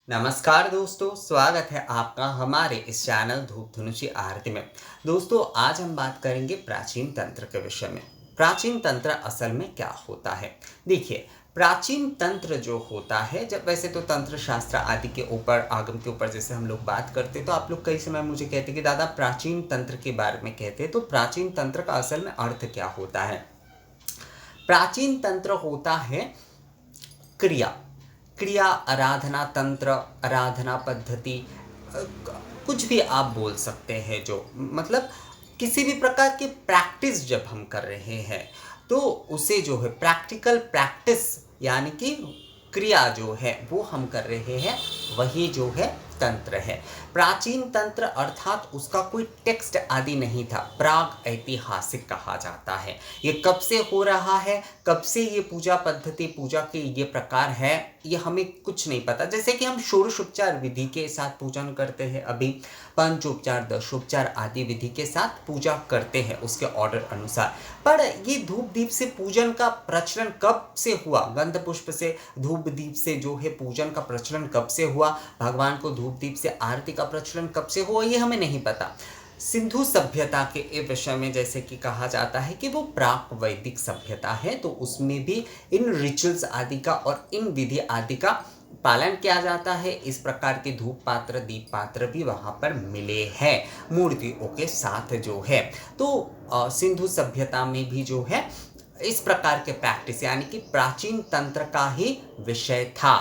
नमस्कार दोस्तों, स्वागत है आपका हमारे इस चैनल धूप धनुषी आरती में। दोस्तों, आज हम बात करेंगे प्राचीन तंत्र के विषय में। प्राचीन तंत्र असल में क्या होता है? देखिए, प्राचीन तंत्र जो होता है, जब वैसे तो तंत्र शास्त्र आदि के ऊपर आगम के ऊपर जैसे हम लोग बात करते तो आप लोग कई समय मुझे कहते कि दादा प्राचीन तंत्र के बारे में कहते, तो प्राचीन तंत्र का असल में अर्थ क्या होता है? प्राचीन तंत्र होता है क्रिया क्रिया, आराधना तंत्र, आराधना पद्धति, कुछ भी आप बोल सकते हैं। जो मतलब किसी भी प्रकार की प्रैक्टिस जब हम कर रहे हैं तो उसे जो है प्रैक्टिकल प्रैक्टिस यानी कि क्रिया जो है वो हम कर रहे हैं, वही जो है तंत्र है। प्राचीन तंत्र अर्थात उसका कोई टेक्स्ट आदि नहीं था, प्राग ऐतिहासिक कहा जाता है। ये कब से हो रहा है, कब से ये पूजा पद्धति, पूजा के ये प्रकार है, ये हमें कुछ नहीं पता। जैसे कि हम षोडशोपचार विधि के साथ पूजन करते हैं, अभी पंचोपचार दशोपचार आदि विधि के साथ पूजा करते हैं उसके ऑर्डर अनुसार। पर ये धूप दीप से पूजन का प्रचलन कब से हुआ, गंध पुष्प से धूप दीप से जो है पूजन का प्रचलन कब से हुआ, भगवान को धूप दीप से आरती का प्रचलन कब से हुआ, ये हमें नहीं पता। सिंधु सभ्यता के विषय में जैसे कि कहा जाता है कि वो प्राक वैदिक सभ्यता है, तो उसमें भी इन रिचुअल्स आदि का और इन विधि आदि का पालन किया जाता है। इस प्रकार के धूप पात्र, दीप पात्र भी वहां पर मिले हैं मूर्तियों के साथ जो है। तो सिंधु सभ्यता में भी जो है इस प्रकार के प्रैक्टिस यानी कि प्राचीन तंत्र का ही विषय था।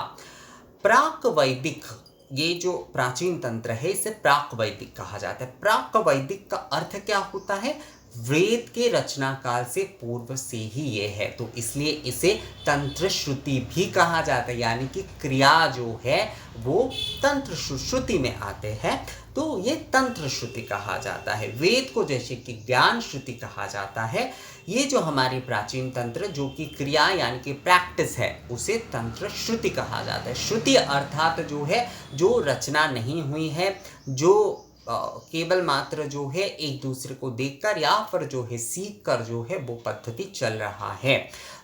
प्राक वैदिक, ये जो प्राचीन तंत्र है इसे प्राक वैदिक कहा जाता है। प्राक वैदिक का अर्थ क्या होता है? वेद के रचना काल से पूर्व से ही ये है, तो इसलिए इसे तंत्र श्रुति भी कहा जाता है। यानी कि क्रिया जो है वो तंत्र श्रुति में आते हैं, तो ये तंत्र श्रुति कहा जाता है। वेद को जैसे कि ज्ञान श्रुति कहा जाता है, ये जो हमारी प्राचीन तंत्र जो कि क्रिया यानी कि प्रैक्टिस है, उसे तंत्र श्रुति कहा जाता है। श्रुति अर्थात जो है जो रचना नहीं हुई है, जो केवल मात्र जो है एक दूसरे को देखकर या फिर जो है सीख कर जो है वो पद्धति चल रहा है।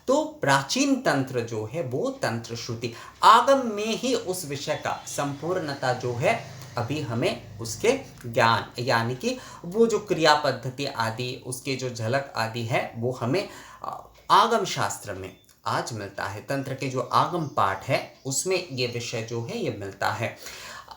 तो प्राचीन तंत्र जो है वो तंत्र श्रुति, आगम में ही उस विषय का संपूर्णता जो है अभी हमें उसके ज्ञान यानी कि वो जो क्रिया पद्धति आदि उसके जो झलक आदि है वो हमें आगम शास्त्र में आज मिलता है। तंत्र के जो आगम पाठ है उसमें ये विषय जो है ये मिलता है।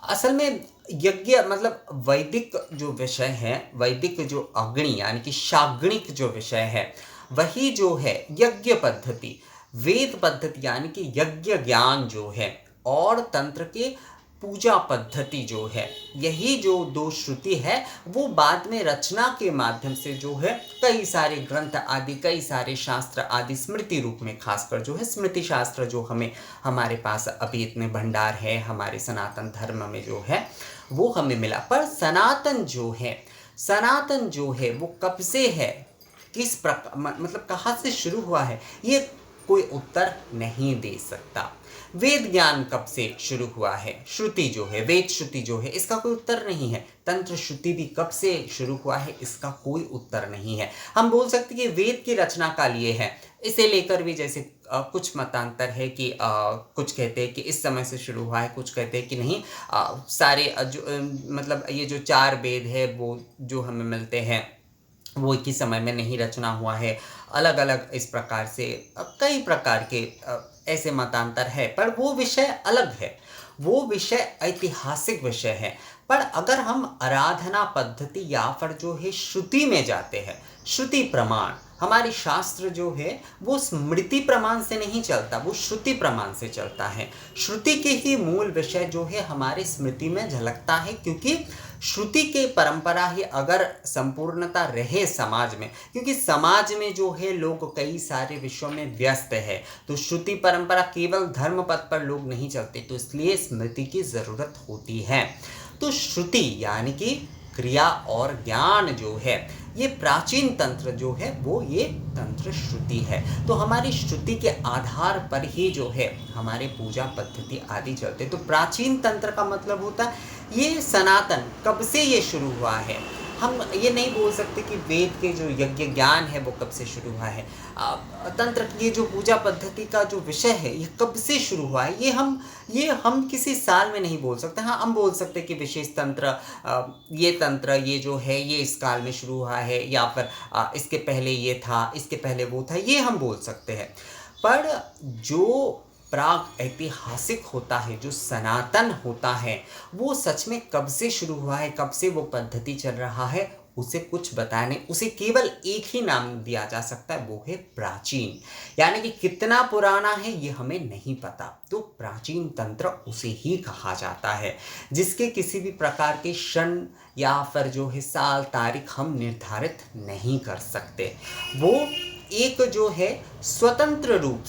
असल में यज्ञ मतलब वैदिक जो विषय है, वैदिक जो अग्नि यानी कि शाग्निक जो विषय है, वही जो है यज्ञ पद्धति, वेद पद्धति यानी कि यज्ञ ज्ञान जो है, और तंत्र के पूजा पद्धति जो है, यही जो दो श्रुति है वो बाद में रचना के माध्यम से जो है कई सारे ग्रंथ आदि, कई सारे शास्त्र आदि स्मृति रूप में, खासकर जो है स्मृति शास्त्र जो हमें हमारे पास अभी इतने भंडार है हमारे सनातन धर्म में जो है वो हमें मिला। पर सनातन जो है वो कब से है, किस प्रकार मतलब कहाँ से शुरू हुआ है, ये कोई उत्तर नहीं दे सकता। वेद ज्ञान कब से शुरू हुआ है, श्रुति जो है, वेद श्रुति जो है, इसका कोई उत्तर नहीं है। तंत्र श्रुति भी कब से शुरू हुआ है, इसका कोई उत्तर नहीं है। हम बोल सकते कि वेद की रचना काल ये है, इसे लेकर भी जैसे कुछ मतांतर है कि कुछ कहते हैं कि इस समय से शुरू हुआ है, कुछ कहते हैं कि नहीं, सारे मतलब ये जो 4 वेद है वो जो हमें मिलते हैं वो एक ही समय में नहीं रचना हुआ है। अलग अलग इस प्रकार से कई प्रकार के ऐसे मतांतर है, पर वो विषय अलग है, वो विषय ऐतिहासिक विषय है। पर अगर हम आराधना पद्धति या फिर जो है श्रुति में जाते हैं, श्रुति प्रमाण, हमारी शास्त्र जो है वो स्मृति प्रमाण से नहीं चलता, वो श्रुति प्रमाण से चलता है। श्रुति के ही मूल विषय जो है हमारी स्मृति में झलकता है, क्योंकि श्रुति के परंपरा ही अगर संपूर्णता रहे समाज में, क्योंकि समाज में जो है लोग कई सारे विषयों में व्यस्त है, तो श्रुति परंपरा केवल धर्म पथ पर लोग नहीं चलते, तो इसलिए स्मृति की जरूरत होती है। तो श्रुति यानी कि क्रिया और ज्ञान जो है, ये प्राचीन तंत्र जो है वो ये तंत्र श्रुति है। तो हमारी श्रुति के आधार पर ही जो है हमारे पूजा पद्धति आदि चलते। तो प्राचीन तंत्र का मतलब होता है ये सनातन, कब से ये शुरू हुआ है, हम ये नहीं बोल सकते कि वेद के जो यज्ञ ज्ञान है वो कब से शुरू हुआ है। तंत्र की ये जो पूजा पद्धति का जो विषय है ये कब से शुरू हुआ है, ये हम किसी साल में नहीं बोल सकते। हाँ, हम बोल सकते हैं कि विशेष तंत्र, ये तंत्र ये जो है ये इस काल में शुरू हुआ है, या फिर इसके पहले ये था, इसके पहले वो था, ये हम बोल सकते हैं। पर जो प्राग ऐतिहासिक होता है, जो सनातन होता है, वो सच में कब से शुरू हुआ है, कब से वो पद्धति चल रहा है, उसे कुछ बताने, उसे केवल एक ही नाम दिया जा सकता है, वो है प्राचीन। यानी कि कितना पुराना है ये हमें नहीं पता, तो प्राचीन तंत्र उसे ही कहा जाता है, जिसके किसी भी प्रकार के क्षण या फिर जो है साल तारीख हम निर्धारित नहीं कर सकते। वो एक जो है स्वतंत्र रूप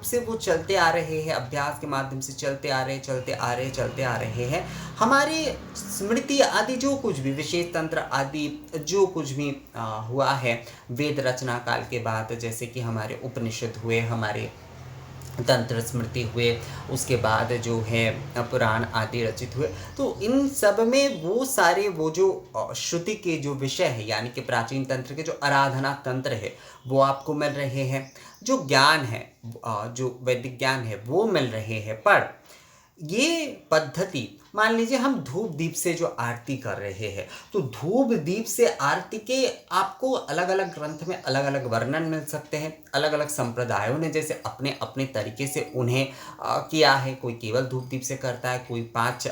से वो चलते आ रहे हैं, अभ्यास के माध्यम से चलते आ रहे हैं। हमारे स्मृति आदि जो कुछ भी विशेष तंत्र आदि जो कुछ भी हुआ है वेद रचना काल के बाद, जैसे कि हमारे उपनिषद हुए, हमारे तंत्र स्मृति हुए, उसके बाद जो है पुराण आदि रचित हुए, तो इन सब में वो सारे वो जो श्रुति के जो विषय है, यानी कि प्राचीन तंत्र के जो आराधना तंत्र है वो आपको मिल रहे हैं। जो ज्ञान है, जो वैदिक ज्ञान है वो मिल रहे हैं। पर ये पद्धति, मान लीजिए हम धूप दीप से जो आरती कर रहे हैं, तो धूप दीप से आरती के आपको अलग अलग ग्रंथ में अलग अलग वर्णन मिल सकते हैं। अलग अलग संप्रदायों ने जैसे अपने अपने तरीके से उन्हें किया है। कोई केवल धूप दीप से करता है, कोई 5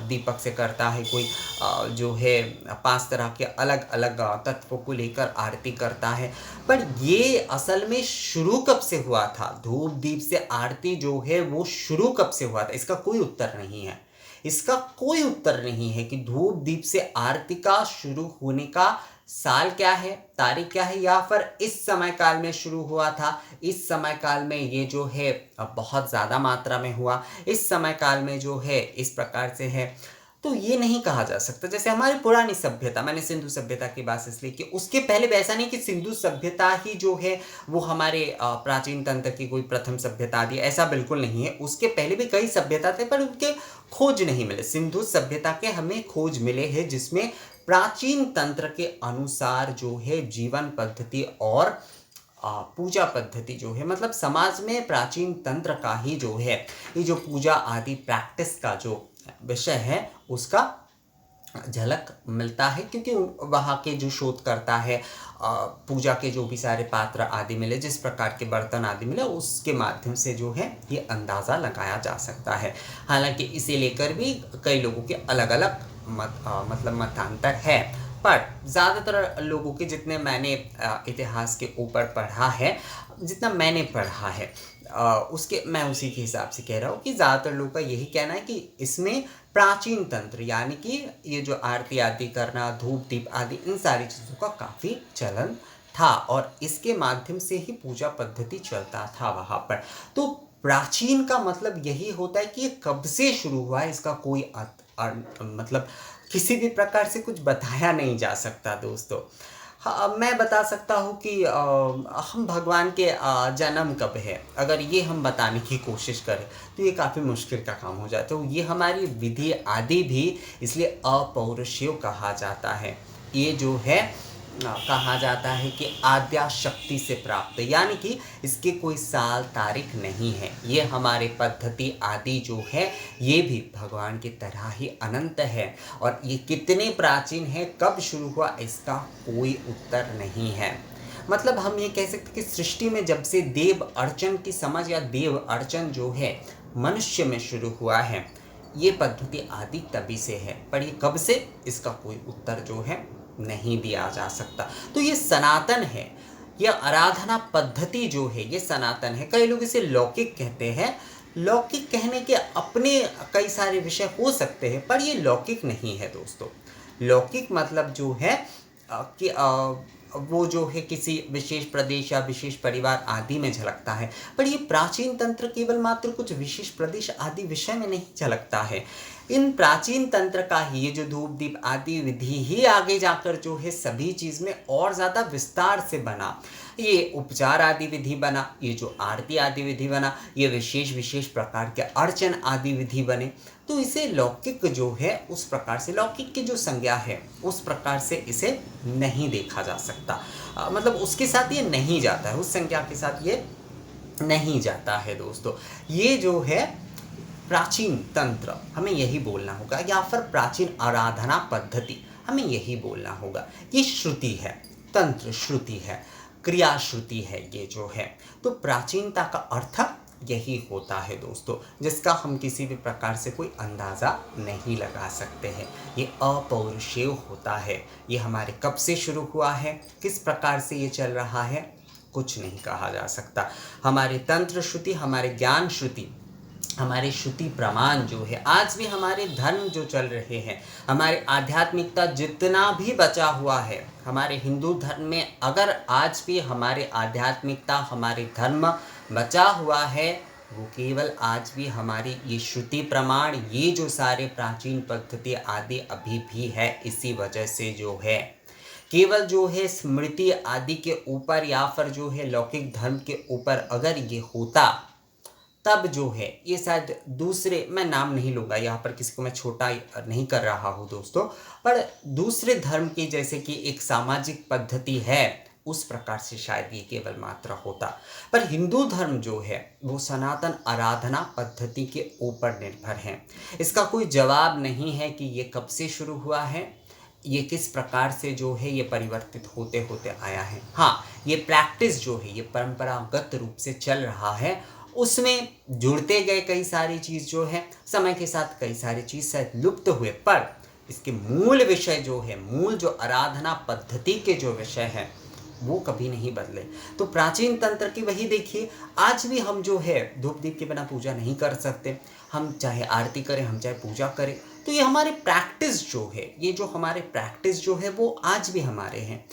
दीपक से करता है, कोई जो है 5 तरह के अलग अलग तत्वों को लेकर आरती करता है। पर ये असल में शुरू कब से हुआ था, धूप दीप से आरती जो है वो शुरू कब से हुआ था, इसका कोई उत्तर नहीं है। इसका कोई उत्तर नहीं है कि धूप दीप से आरती का शुरू होने का साल क्या है, तारीख क्या है, या फिर इस समय काल में शुरू हुआ था, इस समय काल में ये जो है बहुत ज़्यादा मात्रा में हुआ, इस समय काल में जो है इस प्रकार से है। तो ये नहीं कहा जा सकता। जैसे हमारी पुरानी सभ्यता, मैंने सिंधु सभ्यता की बात इसलिए कि उसके पहले भी ऐसा नहीं कि सिंधु सभ्यता ही जो है वो हमारे प्राचीन तंत्र की कोई प्रथम सभ्यता थी, ऐसा बिल्कुल नहीं है। उसके पहले भी कई सभ्यता थे पर उनके खोज नहीं मिले। सिंधु सभ्यता के हमें खोज मिले हैं जिसमें प्राचीन तंत्र के अनुसार जो है जीवन पद्धति और पूजा पद्धति जो है, मतलब समाज में प्राचीन तंत्र का ही जो है ये जो पूजा आदि प्रैक्टिस का जो विषय है उसका झलक मिलता है। क्योंकि वहाँ के जो शोधकर्ता है, पूजा के जो भी सारे पात्र आदि मिले, जिस प्रकार के बर्तन आदि मिले, उसके माध्यम से जो है ये अंदाज़ा लगाया जा सकता है। हालांकि इसे लेकर भी कई लोगों के अलग अलग मतलब मतांतर है। पर ज़्यादातर लोगों के, जितने मैंने इतिहास के ऊपर पढ़ा है, जितना मैंने पढ़ा है उसके मैं उसी के हिसाब से कह रहा हूँ कि ज़्यादातर लोगों का यही कहना है कि इसमें प्राचीन तंत्र यानी कि ये जो आरती आदि करना, धूप दीप आदि, इन सारी चीज़ों का काफ़ी चलन था और इसके माध्यम से ही पूजा पद्धति चलता था वहाँ पर। तो प्राचीन का मतलब यही होता है कि ये कब से शुरू हुआ है, इसका कोई मतलब किसी भी प्रकार से कुछ बताया नहीं जा सकता दोस्तों। हाँ, मैं बता सकता हूँ कि हम भगवान के जन्म कब है, अगर ये हम बताने की कोशिश करें तो ये काफ़ी मुश्किल का काम हो जाता है। ये हमारी विधि आदि भी इसलिए अपौरुषेय कहा जाता है। ये जो है कहा जाता है कि आद्या शक्ति से प्राप्त, यानी कि इसके कोई साल तारीख नहीं है। ये हमारे पद्धति आदि जो है ये भी भगवान की तरह ही अनंत है और ये कितने प्राचीन है, कब शुरू हुआ, इसका कोई उत्तर नहीं है। मतलब हम ये कह सकते कि सृष्टि में जब से देव अर्चन की समझ या देव अर्चन जो है मनुष्य में शुरू हुआ है, ये पद्धति आदि तभी से है। पर ये कब से, इसका कोई उत्तर जो है नहीं दिया जा सकता। तो ये सनातन है, यह आराधना पद्धति जो है ये सनातन है। कई लोग इसे लौकिक कहते हैं। लौकिक कहने के अपने कई सारे विषय हो सकते हैं पर ये लौकिक नहीं है दोस्तों। लौकिक मतलब जो है कि वो जो है किसी विशेष प्रदेश या विशेष परिवार आदि में झलकता है, पर ये प्राचीन तंत्र केवल मात्र कुछ विशेष प्रदेश आदि विषय में नहीं झलकता है। इन प्राचीन तंत्र का ही ये जो धूप दीप आदि विधि ही आगे जाकर जो है सभी चीज़ में और ज़्यादा विस्तार से बना। ये उपचार आदि विधि बना, ये जो आरती आदि विधि बना, ये विशेष विशेष प्रकार के अर्चन आदि विधि बने, तो इसे लौकिक जो है उस प्रकार से, लौकिक की जो संज्ञा है उस प्रकार से इसे नहीं देखा जा सकता। मतलब उसके साथ ये नहीं जाता है, उस संज्ञा के साथ ये नहीं जाता है दोस्तों। ये जो है प्राचीन तंत्र, हमें यही बोलना होगा, या फिर प्राचीन आराधना पद्धति, हमें यही बोलना होगा। ये श्रुति है, तंत्र श्रुति है, क्रिया श्रुति है ये जो है। तो प्राचीनता का अर्थ यही होता है दोस्तों, जिसका हम किसी भी प्रकार से कोई अंदाज़ा नहीं लगा सकते हैं। ये अपौरुषेय होता है। ये हमारे कब से शुरू हुआ है, किस प्रकार से ये चल रहा है, कुछ नहीं कहा जा सकता। हमारे तंत्र श्रुति, हमारे ज्ञान श्रुति, हमारे श्रुति प्रमाण जो है, आज भी हमारे धर्म जो चल रहे हैं, हमारे आध्यात्मिकता जितना भी बचा हुआ है, हमारे हिंदू धर्म में अगर आज भी हमारे आध्यात्मिकता, हमारे धर्म बचा हुआ है, वो केवल आज भी हमारी ये श्रुति प्रमाण, ये जो सारे प्राचीन पद्धति आदि अभी भी है, इसी वजह से जो है केवल जो है स्मृति आदि के ऊपर या फिर जो है लौकिक धर्म के ऊपर अगर ये होता, तब जो है ये शायद दूसरे, मैं नाम नहीं लूँगा यहाँ पर, किसी को मैं छोटा नहीं कर रहा हूँ दोस्तों, पर दूसरे धर्म की जैसे कि एक सामाजिक पद्धति है, उस प्रकार से शायद ये केवल मात्र होता। पर हिंदू धर्म जो है वो सनातन आराधना पद्धति के ऊपर निर्भर है। इसका कोई जवाब नहीं है कि ये कब से शुरू हुआ है, ये किस प्रकार से जो है ये परिवर्तित होते होते आया है। हाँ, ये प्रैक्टिस जो है ये परंपरागत रूप से चल रहा है, उसमें जुड़ते गए कई सारी चीज़ जो है, समय के साथ कई सारी चीज़ शायद लुप्त हुए, पर इसके मूल विषय जो है, मूल जो आराधना पद्धति के जो विषय हैं, वो कभी नहीं बदले। तो प्राचीन तंत्र की वही देखिए, आज भी हम जो है धूप दीप के बिना पूजा नहीं कर सकते। हम चाहे आरती करें, हम चाहे पूजा करें, तो ये हमारे प्रैक्टिस जो है, ये जो हमारे प्रैक्टिस जो है वो आज भी हमारे हैं।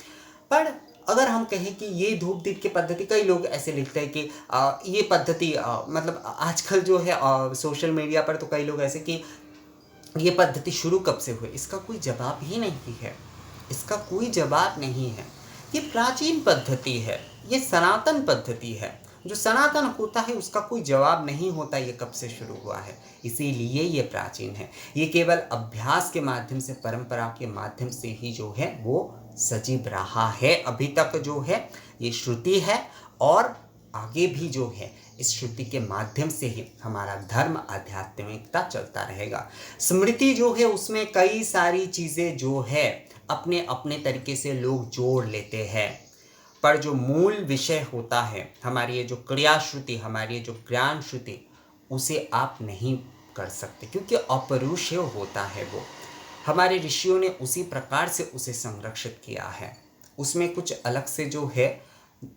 पर अगर हम कहें कि ये धूप दीप की पद्धति, कई लोग ऐसे लिखते हैं कि ये पद्धति मतलब आजकल जो है सोशल मीडिया पर तो कई लोग ऐसे कि ये पद्धति शुरू कब से हुई, इसका कोई जवाब ही नहीं है, इसका कोई जवाब नहीं है। ये प्राचीन पद्धति है, ये सनातन पद्धति है। जो सनातन होता है उसका कोई जवाब नहीं होता ये कब से शुरू हुआ है, इसीलिए ये प्राचीन है। ये केवल अभ्यास के माध्यम से, परंपरा के माध्यम से ही जो है वो सजीव रहा है अभी तक जो है। ये श्रुति है और आगे भी जो है इस श्रुति के माध्यम से ही हमारा धर्म, आध्यात्मिकता चलता रहेगा। स्मृति जो है उसमें कई सारी चीज़ें जो है अपने अपने तरीके से लोग जोड़ लेते हैं, पर जो मूल विषय होता है, हमारी ये जो क्रिया श्रुति, हमारी ये जो ज्ञान श्रुति, उसे आप नहीं कर सकते, क्योंकि अपौरुषेय होता है वो। हमारे ऋषियों ने उसी प्रकार से उसे संरक्षित किया है। उसमें कुछ अलग से जो है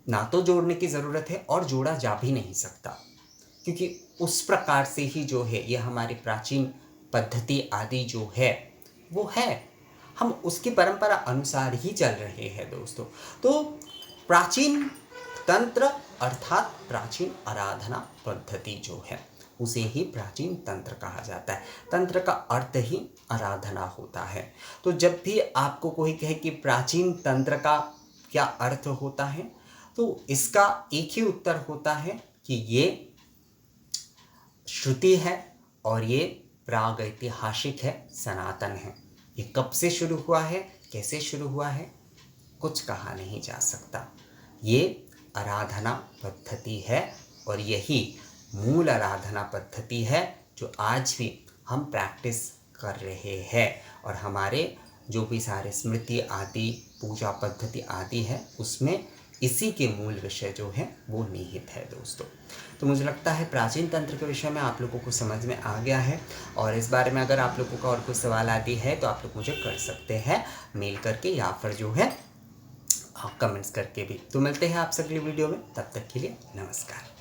ना तो जोड़ने की ज़रूरत है और जोड़ा जा भी नहीं सकता, क्योंकि उस प्रकार से ही जो है ये हमारी प्राचीन पद्धति आदि जो है वो है, हम उसकी परंपरा अनुसार ही चल रहे हैं दोस्तों। तो प्राचीन तंत्र अर्थात प्राचीन आराधना पद्धति जो है उसे ही प्राचीन तंत्र कहा जाता है। तंत्र का अर्थ ही आराधना होता है। तो जब भी आपको कोई कहे कि प्राचीन तंत्र का क्या अर्थ होता है, तो इसका एक ही उत्तर होता है कि ये श्रुति है और ये प्रागैतिहासिक है, सनातन है। ये कब से शुरू हुआ है, कैसे शुरू हुआ है, कुछ कहा नहीं जा सकता। ये आराधना पद्धति है और यही मूल आराधना पद्धति है जो आज भी हम प्रैक्टिस कर रहे हैं, और हमारे जो भी सारे स्मृति आदि, पूजा पद्धति आदि है, उसमें इसी के मूल विषय जो है वो निहित है दोस्तों। तो मुझे लगता है प्राचीन तंत्र के विषय में आप लोगों को समझ में आ गया है, और इस बारे में अगर आप लोगों का और कुछ सवाल आदि है तो आप लोग मुझे कर सकते हैं मेल करके या फिर जो है कमेंट्स करके भी। तो मिलते हैं आपसे अगली वीडियो में, तब तक के लिए नमस्कार।